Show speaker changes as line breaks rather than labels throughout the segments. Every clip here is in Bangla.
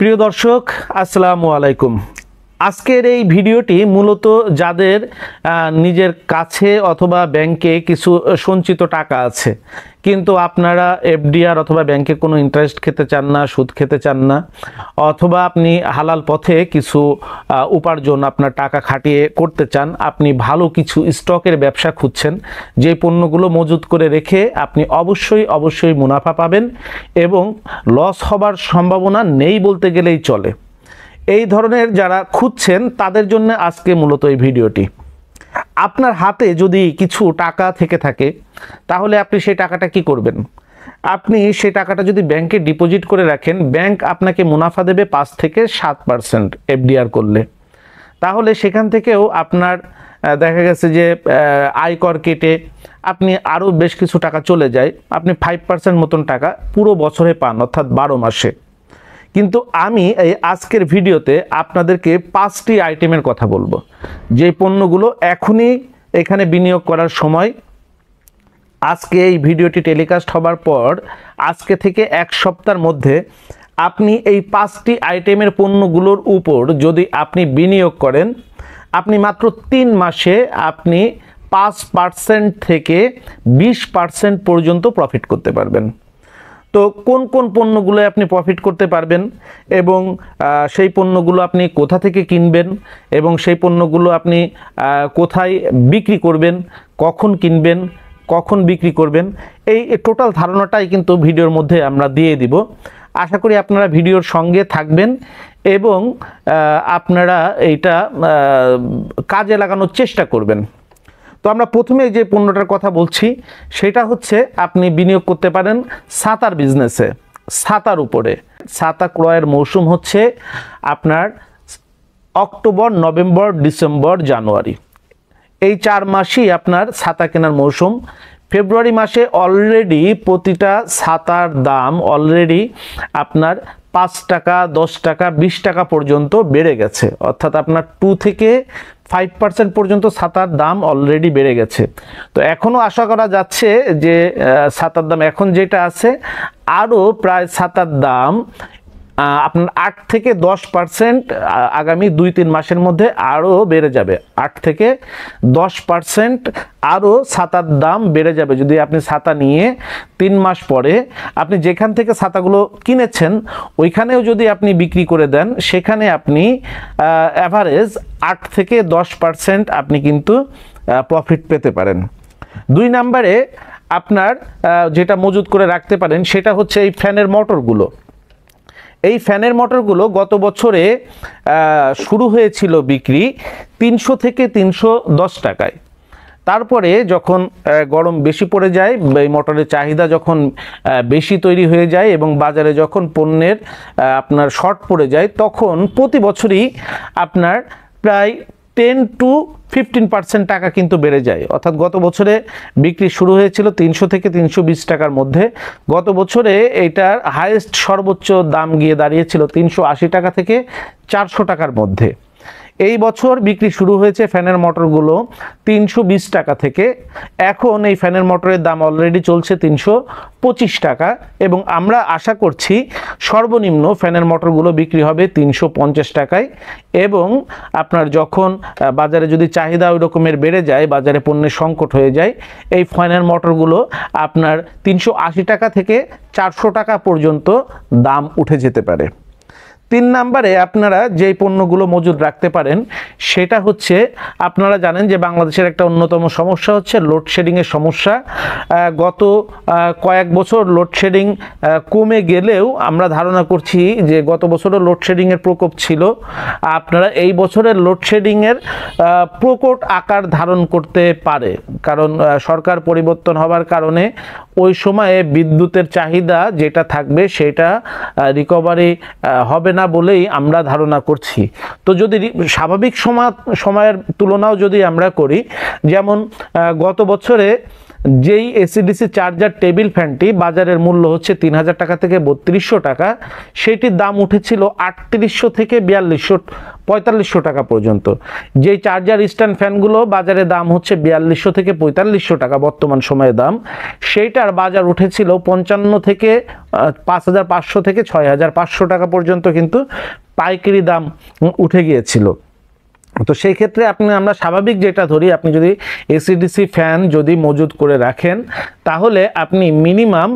প্রিয় দর্শক আসসালামু আলাইকুম। আজকের এই ভিডিওটি মূলত যাদের নিজের কাছে অথবা ব্যাংকে কিছু সঞ্চিত টাকা আছে, কিন্তু আপনারা এফডিআর অথবা ব্যাংকে কোনো ইন্টারেস্ট খেতে চান না, সুদ খেতে চান না, অথবা আপনি হালাল পথে কিছু উপার্জন আপনার টাকা খাটিয়ে করতে চান, আপনি ভালো কিছু স্টকের ব্যবসা খুঁজছেন, যে পণ্যগুলো মজুত করে রেখে আপনি অবশ্যই মুনাফা পাবেন এবং লস হবার সম্ভাবনা নেই বলতে গেলেই চলে। এই ধরনের যারা খুঁজছেন তাদের জন্য আজকে মূলত এই ভিডিওটি। আপনার হাতে যদি কিছু টাকা থেকে থাকে তাহলে আপনি সেই টাকাটা কি করবেন? আপনি সেই টাকাটা যদি ব্যাংকে ডিপোজিট করে রাখেন, ব্যাংক আপনাকে মুনাফা দেবে 5 থেকে 7% এফডিআর করলে। তাহলে সেখান থেকেও আপনার দেখা গেছে যে আয়কর কেটে আপনি আরও বেশ কিছু টাকা চলে যায়, আপনি 5% মতন টাকা পুরো বছরে পান, অর্থাৎ 12 মাসে। কিন্তু আমি এই আজকের ভিডিওতে আপনাদেরকে 5টি আইটেমের কথা বলবো, যে পণ্যগুলো এখনই এখানে বিনিয়োগ করার সময়। আজকে এই ভিডিওটি টেলিকাস্ট হবার পর আজকে থেকে 1 সপ্তাহের মধ্যে আপনি এই 5টি আইটেমের পণ্যগুলোর উপর যদি আপনি বিনিয়োগ করেন, আপনি মাত্র 3 মাসে আপনি 5% থেকে 20% পর্যন্ত প্রফিট করতে পারবেন। তো কোন কোন পণ্যগুলো আপনি প্রফিট করতে পারবেন এবং সেই পণ্যগুলো আপনি কোথা থেকে কিনবেন এবং সেই পণ্যগুলো আপনি কোথায় বিক্রি করবেন, কখন কিনবেন, কখন বিক্রি করবেন, এই টোটাল ধারণাটাই কিন্তু ভিডিওর মধ্যে আমরা দিয়ে দিব। আশা করি আপনারা ভিডিওর সঙ্গে থাকবেন এবং আপনারা এইটা কাজে লাগানোর চেষ্টা করবেন। তো আমরা প্রথমে যে পণ্যটার কথা বলছি সেটা হচ্ছে আপনি বিনিয়োগ করতে পারেন ছাতার বিজনেসে, ছাতার উপরে। ছাতা ক্রয়ের মৌসুম হচ্ছে আপনার অক্টোবর, নভেম্বর, ডিসেম্বর, জানুয়ারি, এই 4 মাসই আপনার ছাতা কেনার মৌসুম। ফেব্রুয়ারি মাসে অলরেডি প্রতিটা ছাতার দাম অলরেডি আপনার 5 টাকা, 10 টাকা, 20 টাকা পর্যন্ত বেড়ে গেছে, অর্থাৎ আপনার 2 থেকে 5% পর্যন্ত ছাতার দাম অলরেডি বেড়ে গেছে। তো এখনও আশা করা যাচ্ছে যে ছাতার দাম এখন যেটা আছে আরও প্রায় ছাতার দাম আপনার 8 থেকে 10% আগামী 2-3 মাসের মধ্যে আরও বেড়ে যাবে। 8 থেকে 10% আরও ছাতার দাম বেড়ে যাবে। যদি আপনি ছাতা নিয়ে 3 মাস পরে আপনি যেখান থেকে ছাতাগুলো কিনেছেন ওইখানেও যদি আপনি বিক্রি করে দেন, সেখানে আপনি অ্যাভারেজ 8 থেকে 10% আপনি কিন্তু প্রফিট পেতে পারেন। 2 নম্বরে আপনার যেটা মজুত করে রাখতে পারেন সেটা হচ্ছে এই ফ্যানের মোটরগুলো। এই ফ্যানের মোটরগুলো গত বছরে শুরু হয়েছিল বিক্রি 300 থেকে 310 টাকায়। তারপরে যখন গরম বেশি পড়ে যায়, এই মোটরের চাহিদা যখন বেশি তৈরি হয়ে যায় এবং বাজারে যখন পণ্যের আপনার শর্ট পড়ে যায়, তখন প্রতি বছরই আপনার প্রায় 10 to 15% টাকা কিন্তু বেড়ে যায়। অর্থাৎ গত বছরে বিক্রি শুরু হয়েছিল 300 থেকে 320 টাকার মধ্যে, গত বছরে এটার হাইয়েস্ট সর্বোচ্চ দাম গিয়ে দাঁড়িয়েছিল 380 টাকা থেকে 400 টাকার মধ্যে। এই বছর বিক্রি শুরু হয়েছে ফ্যানের মোটরগুলো 320 টাকা থেকে। এখন এই ফ্যানের মোটরের দাম অলরেডি চলছে 325 টাকা এবং আমরা আশা করছি সর্বনিম্ন ফ্যানের মোটরগুলো বিক্রি হবে 350 টাকায়। এবং আপনার যখন বাজারে যদি চাহিদা ওই রকমের বেড়ে যায়, বাজারে পণ্যের সংকট হয়ে যায়, এই ফ্যানের মোটরগুলো আপনার 380 টাকা থেকে 400 টাকা পর্যন্ত দাম উঠে যেতে পারে। 3 নম্বরে আপনারা যেই পণ্যগুলো মজুদ রাখতে পারেন সেটা হচ্ছে, আপনারা জানেন যে বাংলাদেশের একটা অন্যতম সমস্যা হচ্ছে লোডশেডিংয়ের সমস্যা। গত কয়েক বছর লোডশেডিং কমে গেলেও আমরা ধারণা করছি যে গত বছরও লোডশেডিংয়ের প্রকোপ ছিল। আপনারা এই বছরের লোডশেডিংয়ের প্রকট আকার ধারণ করতে পারে, কারণ সরকার পরিবর্তন হবার কারণে ওই সময়ে বিদ্যুতের চাহিদা যেটা থাকবে সেটা রিকভারি হবে না বলেই আমরা ধারণা করছি। তো যদি স্বাভাবিক সময়ের তুলনাও যদি আমরা করি, যেমন গত বছরে যেই এসিডিসি চার্জার টেবিল ফ্যানটি বাজারের মূল্য হচ্ছে 3000 টাকা থেকে 3200 টাকা, সেটির দাম উঠেছিল 3800 থেকে 4200 4500 টাকা পর্যন্ত। যেই চার্জার স্ট্যান্ড ফ্যানগুলো বাজারে দাম হচ্ছে 4200 থেকে 4500 টাকা বর্তমান সময়ে দাম, সেইটার বাজার উঠেছিল 55 থেকে 5500 থেকে 6500 টাকা পর্যন্ত কিন্তু পাইকারি দাম উঠে গিয়েছিল। তো সেই ক্ষেত্রে আমরা স্বাভাবিক যেটা ধরি, আপনি যদি এসিডিসি ফ্যান যদি মজুদ করে রাখেন তাহলে আপনি মিনিমাম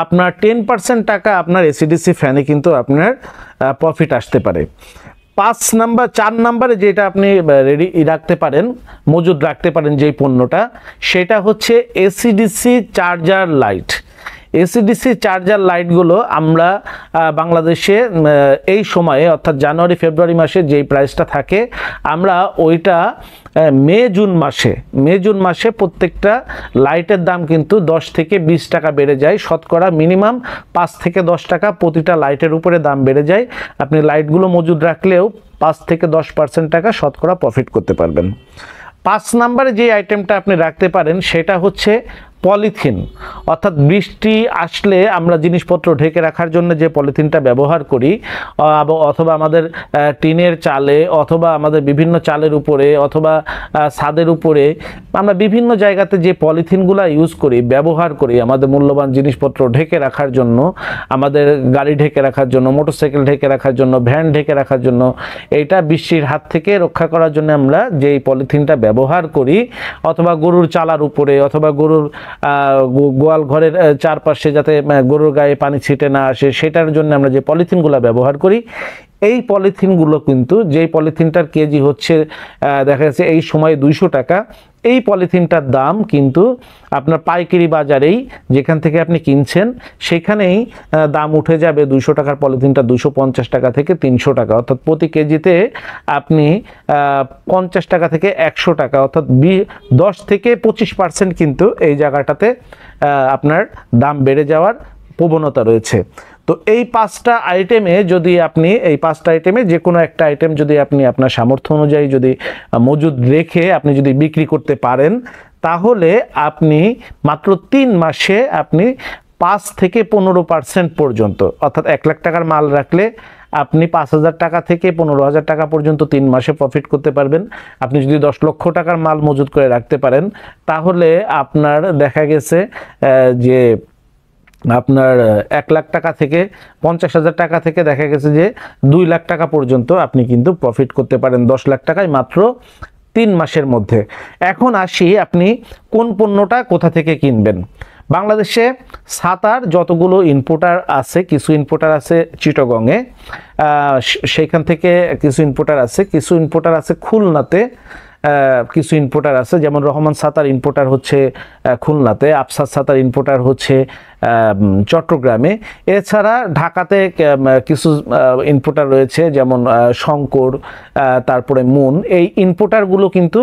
আপনার 10% টাকা আপনার এসিডিসি ফ্যানে কিন্তু আপনার প্রফিট আসতে পারে। 4 নাম্বারে যেটা আপনি রেডি রাখতে পারেন, মজুদ রাখতে পারেন যেই পণ্যটা, সেটা হচ্ছে AC DC charger light. AC DC charger লাইটগুলো আমরা বাংলাদেশে এই সময়ে অর্থাৎ জানুয়ারি ফেব্রুয়ারি মাসে যেই প্রাইসটা থাকে, আমরা ওইটা মে জুন মাসে প্রত্যেকটা লাইটের দাম কিন্তু 10 থেকে 20 টাকা বেড়ে যায়। শতকরা মিনিমাম 5 থেকে 10 টাকা প্রতিটা লাইটের উপরে দাম বেড়ে যায়। আপনি লাইটগুলো মজুদ রাখলেও 5 থেকে 10% টাকা শতকরা প্রফিট করতে পারবেন। 5 নাম্বারে যে আইটেমটা আপনি রাখতে পারেন সেটা হচ্ছে পলিথিন, অর্থাৎ বৃষ্টি আসলে আমরা জিনিসপত্র ঢেকে রাখার জন্য যে পলিথিনটা ব্যবহার করি, অথবা আমাদের টিনের চালে অথবা আমাদের বিভিন্ন চালের উপরে অথবা ছাদের উপরে আমরা বিভিন্ন জায়গাতে যে পলিথিনগুলো ইউজ করি, ব্যবহার করি আমাদের মূল্যবান জিনিসপত্র ঢেকে রাখার জন্য, আমাদের গাড়ি ঢেকে রাখার জন্য, মোটরসাইকেল ঢেকে রাখার জন্য, ভ্যান ঢেকে রাখার জন্য, এইটা বৃষ্টির হাত থেকে রক্ষা করার জন্য আমরা যেই পলিথিনটা ব্যবহার করি, অথবা গরুর চালার উপরে অথবা গরুর গোয়াল ঘরের চারপাশে যাতে গরুর গায়ে পানি ছিটে না আসে সেটার জন্য আমরা যে পলিথিনগুলো ব্যবহার করি, এই পলিথিনগুলো কিন্তু যেই পলিথিনটার কেজি হচ্ছে দেখা যাচ্ছে এই সময় 200 টাকা, এই পলিথিনটার দাম কিন্তু আপনার পাইকারি বাজারেই যেখান থেকে আপনি কিনছেন সেখানেই দাম উঠে যাবে 200 টাকার পলিথিনটা 250 টাকা থেকে 300 টাকা, অর্থাৎ প্রতি কেজিতে আপনি 50 টাকা থেকে 100 টাকা, অর্থাৎ 10 থেকে 25% কিন্তু এই জায়গাটাতে আপনার দাম বেড়ে যাওয়ার প্রবণতা রয়েছে। তো এই 5টা আইটেমে যদি আপনি যে কোনো একটা আইটেম যদি আপনি আপনার সামর্থ্য অনুযায়ী যদি মজুদ রেখে আপনি যদি বিক্রি করতে পারেন, তাহলে আপনি মাত্র 3 মাসে আপনি 5 থেকে 15% পর্যন্ত, অর্থাৎ 1 লাখ টাকার মাল রাখলে আপনি 5,000 টাকা থেকে 15,000 টাকা পর্যন্ত 3 মাসে প্রফিট করতে পারবেন। আপনি যদি 10 লক্ষ টাকার মাল মজুদ করে রাখতে পারেন, তাহলে আপনার দেখা গেছে যে আপনার 1 লাখ টাকা থেকে 50,000 টাকা থেকে দেখা গেছে যে 2 লাখ টাকা পর্যন্ত আপনি কিন্তু প্রফিট করতে পারেন 10 লাখ টাকায় মাত্র 3 মাসের মধ্যে। এখন আসি আপনি কোন পণ্যটা কোথা থেকে কিনবেন। বাংলাদেশে ছাতার যতগুলো ইম্পোর্টার আছে, কিছু ইম্পোর্টার আছে চিটাগংয়ে, সেইখান থেকে কিছু ইম্পোর্টার আছে খুলনাতে, কিছু ইম্পোর্টার আছে, যেমন রহমান ছাতার ইম্পোর্টার হচ্ছে খুলনাতে, আফসার ছাতার ইম্পোর্টার হচ্ছে চট্টগ্রামে। এছাড়া ঢাকাতে কিছু ইম্পোর্টার রয়েছে, যেমন শঙ্কর, তারপরে মুন। এই ইম্পোর্টারগুলো কিন্তু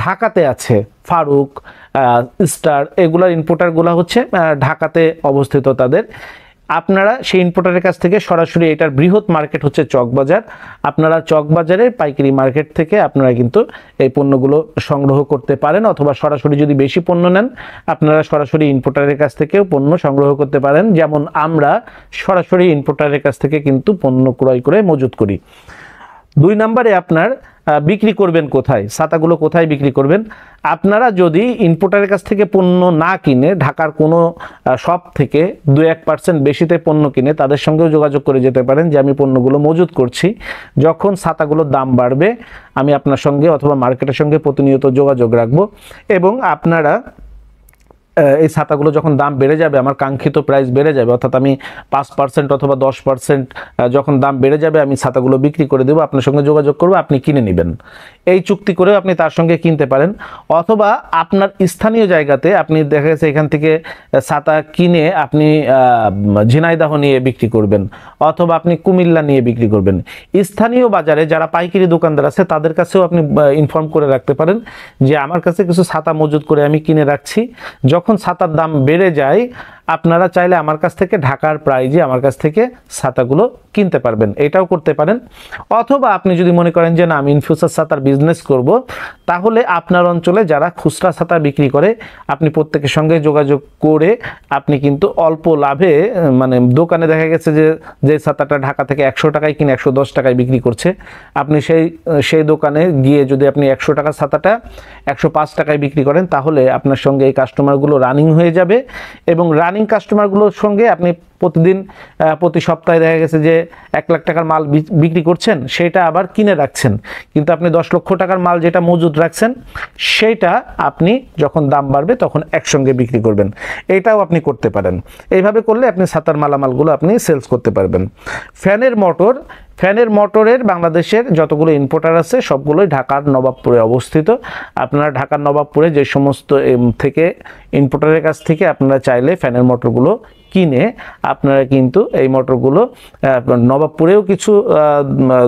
ঢাকাতে আছে, ফারুক, স্টার, এগুলোর ইম্পোর্টারগুলো হচ্ছে ঢাকাতে অবস্থিত তাদের। আপনারা সেই ইম্পোর্টারের কাছ থেকে সরাসরি, এটার বৃহৎ মার্কেট হচ্ছে চকবাজার, আপনারা চকবাজারের পাইকারি মার্কেট থেকে আপনারা কিন্তু এই পণ্যগুলো সংগ্রহ করতে পারেন, অথবা সরাসরি যদি বেশি পণ্য নেন আপনারা সরাসরি ইম্পোর্টারের কাছ থেকেও পণ্য সংগ্রহ করতে পারেন। যেমন আমরা সরাসরি ইম্পোর্টারের কাছ থেকে কিন্তু পণ্য ক্রয় করে মজুত করি। 2 নম্বরে আপনার বিক্রি করবেন কোথায়, ছাতাগুলো কোথায় বিক্রি করবেন। আপনারা যদি ইম্পোর্টারের কাছ থেকে পণ্য না কিনে ঢাকার কোনো শপ থেকে 2-1% বেশিতে পণ্য কিনে তাদের সঙ্গেও যোগাযোগ করে যেতে পারেন যে আমি পণ্যগুলো মজুত করছি, যখন ছাতাগুলোর দাম বাড়বে আমি আপনার সঙ্গে অথবা মার্কেটের সঙ্গে প্রতিনিয়ত যোগাযোগ রাখবো, এবং আপনারা এই ছাতাগুলো যখন দাম বেড়ে যাবে, আমার কাঙ্ক্ষিত প্রাইস বেড়ে যাবে, অর্থাৎ আমি 5% অথবা 10% যখন দাম বেড়ে যাবে আমি ছাতাগুলো বিক্রি করে দেবো, আপনার সঙ্গে যোগাযোগ করবো, আপনি কিনে নেবেন। এই চুক্তি করেও আপনি তার সঙ্গে কিনতে পারেন, অথবা আপনার স্থানীয় জায়গাতে আপনি দেখা গেছে এখান থেকে ছাতা কিনে আপনি ঝিনাইদহ নিয়ে বিক্রি করবেন, অথবা আপনি কুমিল্লা নিয়ে বিক্রি করবেন। স্থানীয় বাজারে যারা পাইকারি দোকানদার আছে তাদের কাছেও আপনি ইনফর্ম করে রাখতে পারেন যে আমার কাছে কিছু ছাতা মজুত করে আমি কিনে রাখছি, যখন ছাতার দাম বেড়ে যায় আপনারা চাইলে আমার কাছ থেকে ঢাকার প্রাইজে আমার কাছ থেকে ছাতাগুলো কিনতে পারবেন, এটাও করতে পারেন। অথবা আপনি যদি মনে করেন যে না আমি ইনফিউজার ছাতার বিজনেস করব, তাহলে আপনার অঞ্চলে যারা খুচরা ছাতা বিক্রি করে আপনি প্রত্যেকের সঙ্গে যোগাযোগ করে আপনি কিন্তু অল্প লাভে, মানে দোকানে দেখা গেছে যে ছাতাটা ঢাকা থেকে 100 টাকায় কিনে 110 টাকায় বিক্রি করছে, আপনি সেই দোকানে গিয়ে যদি আপনি 100 টাকার ছাতাটা 105 টাকায় বিক্রি করেন, তাহলে আপনার সঙ্গে এই কাস্টমারগুলো রানিং হয়ে যাবে। এবং রানিং কাস্টমারগুলোর সঙ্গে আপনি প্রতিদিন প্রতি সপ্তাহে দেখা গেছে যে 1 লাখ টাকার মাল বিক্রি করছেন, সেটা আবার কিনে রাখছেন, কিন্তু আপনি 10 লক্ষ টাকার মাল যেটা মজুদ রাখছেন সেইটা আপনি যখন দাম বাড়বে তখন একসঙ্গে বিক্রি করবেন, এটাও আপনি করতে পারেন। এইভাবে করলে আপনি ছাতার মালামালগুলো আপনি সেলস করতে পারবেন। ফ্যানের মোটরের বাংলাদেশের যতগুলো ইম্পোর্টার আছে সবগুলোই ঢাকার নবাবপুরে অবস্থিত। আপনারা ঢাকার নবাবপুরে যে সমস্ত থেকে ইম্পোর্টারের কাছ থেকে আপনারা চাইলে ফ্যানের মোটরগুলো কিনে আপনারা কিন্তু এই মোটরগুলো, নবাবপুরেও কিছু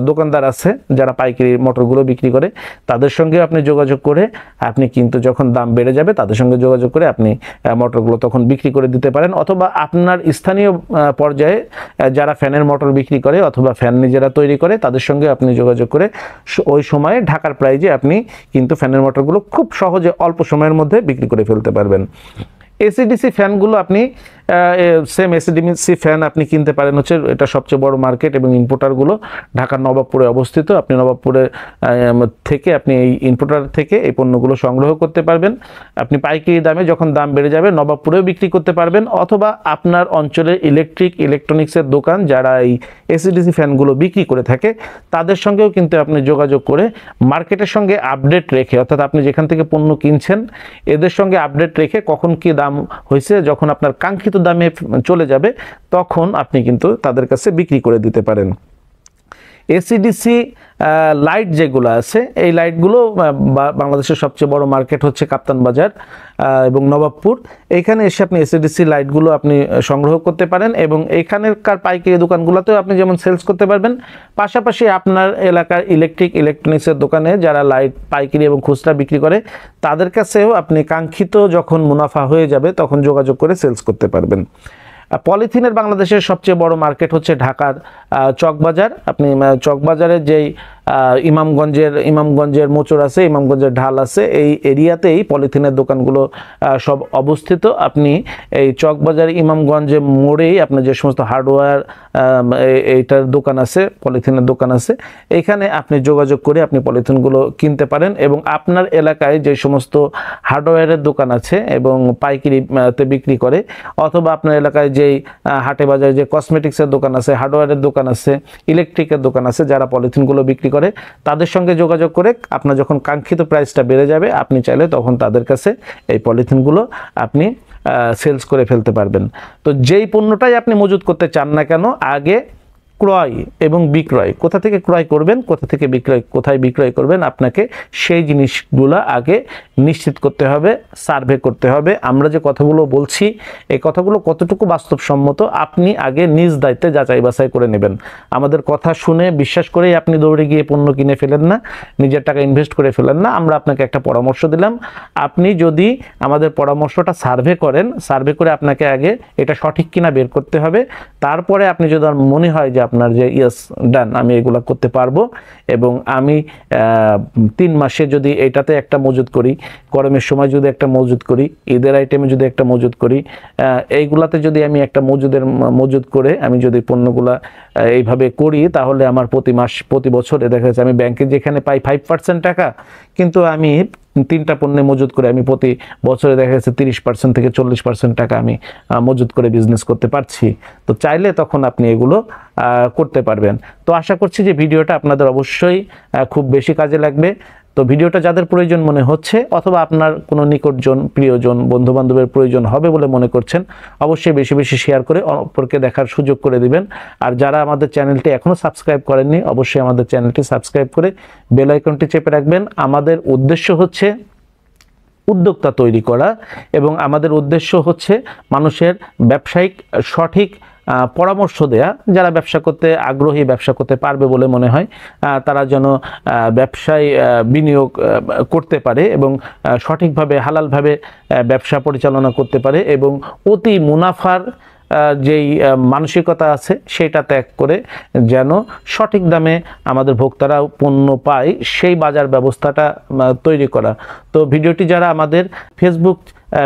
দোকানদার আছে যারা পাইকারি মোটরগুলো বিক্রি করে, তাদের সঙ্গে আপনি যোগাযোগ করে আপনি কিন্তু যখন দাম বেড়ে যাবে তাদের সঙ্গে যোগাযোগ করে আপনি মোটরগুলো তখন বিক্রি করে দিতে পারেন। অথবা আপনার স্থানীয় পর্যায়ে যারা ফ্যানের মোটর বিক্রি করে অথবা ফ্যান নিজেরা তৈরি করে তাদের সঙ্গে আপনি যোগাযোগ করে ওই সময়ে ঢাকার প্রাইজে আপনি কিন্তু ফ্যানের মোটরগুলো খুব সহজে অল্প সময়ের মধ্যে বিক্রি করে ফেলতে পারবেন। এসিডিসি ফ্যানগুলো আপনি সেম এসিডিসি ফ্যান আপনি কিনতে পারেন হচ্ছে, এটা সবচেয়ে বড় মার্কেট এবং ইম্পোর্টারগুলো ঢাকার নবাবপুরে অবস্থিত। আপনি নবাবপুরে থেকে আপনি এই ইম্পোর্টার থেকে এই পণ্যগুলো সংগ্রহ করতে পারবেন। আপনি পাইকারি দামে যখন দাম বেড়ে যাবে নবাবপুরেও বিক্রি করতে পারবেন। অথবা আপনার অঞ্চলে ইলেকট্রনিক্সের দোকান যারা এই এসিডিসি ফ্যানগুলো বিক্রি করে থাকে তাদের সঙ্গেও কিন্তু আপনি যোগাযোগ করে মার্কেটের সঙ্গে আপডেট রেখে, অর্থাৎ আপনি যেখান থেকে পণ্য কিনছেন এদের সঙ্গে আপডেট রেখে কখন কি দাম হয়েছে, যখন আপনার কাঙ্ক্ষিত দামে চলে যাবে তখন আপনি কিন্তু তাদের কাছে বিক্রি করে দিতে পারেন। এসিডিসি লাইট যেগুলো আছে এই লাইটগুলো বাংলাদেশের সবচেয়ে বড় মার্কেট হচ্ছে কাপ্তান বাজার এবং নবাবপুর, এইখানে এসে আপনি এসিডিসি লাইটগুলো আপনি সংগ্রহ করতে পারেন এবং এইখানকার পাইকারি দোকানগুলোতেও আপনি যেমন সেলস করতে পারবেন, পাশাপাশি আপনার এলাকার ইলেকট্রনিক্সের দোকানে যারা লাইট পাইকারি এবং খুচরা বিক্রি করে তাদের কাছেও আপনি কাঙ্ক্ষিত যখন মুনাফা হয়ে যাবে তখন যোগাযোগ করে সেলস করতে পারবেন। পলিথিনের বাংলাদেশের সবচেয়ে বড় মার্কেট হচ্ছে ঢাকার চকবাজার। আপনি চকবাজারের যেই ইমামগঞ্জের মোচড় আছে, ইমামগঞ্জের ঢাল আছে, এই এরিয়াতেই পলিথিনের দোকানগুলো সব অবস্থিত। আপনি এই চকবাজার ইমামগঞ্জে মোড়েই আপনার যে সমস্ত হার্ডওয়্যার এইটার দোকান আছে, পলিথিনের দোকান আছে, এইখানে আপনি যোগাযোগ করে আপনি পলিথিনগুলো কিনতে পারেন। এবং আপনার এলাকায় যে সমস্ত হার্ডওয়্যারের দোকান আছে এবং পাইকারিতে বিক্রি করে, অথবা আপনার এলাকায় যেই হাটে বাজারে যে কসমেটিক্সের দোকান আছে, হার্ডওয়্যারের দোকান আছে, ইলেকট্রিকের দোকান আছে, যারা পলিথিনগুলো বিক্রি করে তাদের সঙ্গে যোগাযোগ করে আপনার যখন কাঙ্ক্ষিত প্রাইসটা বেড়ে যাবে আপনি চাইলে তখন তাদের কাছে এই পলিথিনগুলো আপনি সেলস করে ফেলতে পারবেন। তো যেই পণ্যটাই আপনি মজুত করতে চান না কেন, আগে ক্রয় এবং বিক্রয়, কোথা থেকে ক্রয় করবেন, কোথায় বিক্রয় করবেন, আপনাকে সেই জিনিসগুলো আগে নিশ্চিত করতে হবে, সার্ভে করতে হবে। আমরা যে কথাগুলো বলছি এই কথাগুলো কতটুকু বাস্তবসম্মত আপনি আগে নিজ দায়িত্বে যাচাই বাছাই করে নেবেন। আমাদের কথা শুনে বিশ্বাস করেই আপনি দৌড়ে গিয়ে পণ্য কিনে ফেলেন না, নিজের টাকা ইনভেস্ট করে ফেলেন না। আমরা আপনাকে একটা পরামর্শ দিলাম, আপনি যদি আমাদের পরামর্শটা সার্ভে করেন, সার্ভে করে আপনাকে আগে এটা সঠিক কিনা বের করতে হবে। তারপরে আপনি যদি মনে হয় যে আপনার যে ইয়েস ডান আমি এগুলো করতে পারবো এবং আমি 3 মাসে যদি এটাতে একটা মজুত করি, গরমের সময় যদি একটা মজুত করি, ঈদের আইটেমে যদি একটা মজুত করি, এইগুলাতে যদি আমি একটা মজুত করে আমি যদি পণ্যগুলা এইভাবে করি, তাহলে আমার প্রতি বছরে দেখা যাচ্ছে আমি ব্যাংকে যেখানে পাই 5% টাকা, কিন্তু আমি 3টা পণ্যে মজুত করে আমি প্রতি বছরে দেখা যাচ্ছে 30% থেকে 40% টাকা আমি মজুত করে বিজনেস করতে পারছি। তো চাইলে তখন আপনি এগুলো করতে পারবেন। তো আশা করছি যে ভিডিওটা আপনাদের অবশ্যই খুব বেশি কাজে লাগবে। তো ভিডিওটা যাদের প্রয়োজন মনে হচ্ছে অথবা আপনার কোনো নিকটজন, প্রিয়জন, বন্ধুবান্ধবের প্রয়োজন হবে বলে মনে করছেন, অবশ্যই বেশি বেশি শেয়ার করে অপরকে দেখার সুযোগ করে দিবেন। আর যারা আমাদের চ্যানেলটি এখনও সাবস্ক্রাইব করেননি অবশ্যই আমাদের চ্যানেলটি সাবস্ক্রাইব করে বেল আইকনটি চেপে রাখবেন। আমাদের উদ্দেশ্য হচ্ছে উদ্যোক্তা তৈরি করা এবং আমাদের উদ্দেশ্য হচ্ছে মানুষের ব্যবসায়িক সঠিক পরামর্শ দেয়া, যারা ব্যবসা করতে আগ্রহী, ব্যবসা করতে পারবে বলে মনে হয়, তারা যেন ব্যবসায় বিনিয়োগ করতে পারে এবং সঠিকভাবে হালালভাবে ব্যবসা পরিচালনা করতে পারে এবং অতি মুনাফার যেই মানসিকতা আছে সেটা ত্যাগ করে যেন সঠিক দামে আমাদের ভোক্তারা পণ্য পায়, সেই বাজার ব্যবস্থাটা তৈরি করা। তো ভিডিওটি যারা আমাদের ফেসবুক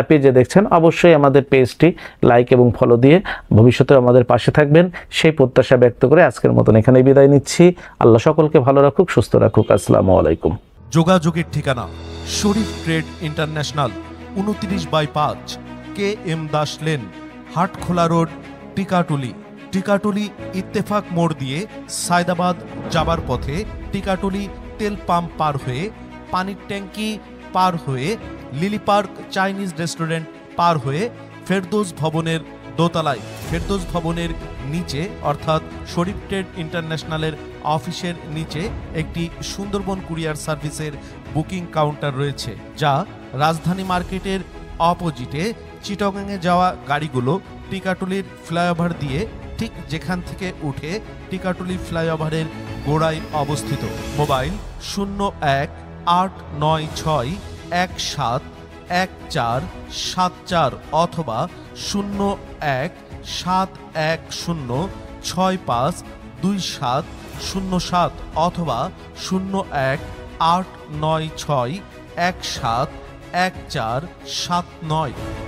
পেজে দেখছেন, অবশ্যই আমাদের পেজটি লাইক এবং ফলো দিয়ে ভবিষ্যতে আমাদের পাশে থাকবেন, সেই প্রত্যাশা ব্যক্ত করে আজকের মতন এখানেই বিদায় নিচ্ছি। আল্লাহ সকলকে ভালো রাখুক, সুস্থ রাখুক। আসসালামু আলাইকুম।
যোগাযোগের ঠিকানা Sharif trade international, 29/5 KM Das lane, Hatkhola road, Tikatuli. Tikatuli Ittefaq মোড় দিয়ে সায়দাবাদ যাবার পথে টিকাটুলি তেল পাম্প পার হয়ে, পানির ট্যাঙ্কি পার হয়ে, লিলি পার্ক চাইনিজ রেস্টুরেন্ট পার হয়ে ফেরদৌস ভবনের দোতলায়, ফেরদৌস ভবনের নিচে অর্থাৎ শরীফ ট্রেড ইন্টারন্যাশনালের অফিসের নিচে একটি সুন্দরবন কুরিয়ার সার্ভিসের বুকিং কাউন্টার রয়েছে, যা রাজধানী মার্কেটের অপোজিটে চিটাগাংয়ে যাওয়া গাড়িগুলো টিকাটুলির ফ্লাইওভার দিয়ে ঠিক যেখান থেকে উঠে টিকাটুলি ফ্লাইওভারের গোড়ায় অবস্থিত। মোবাইল 0189617147 অথবা 017110652707 অথবা 018961714149।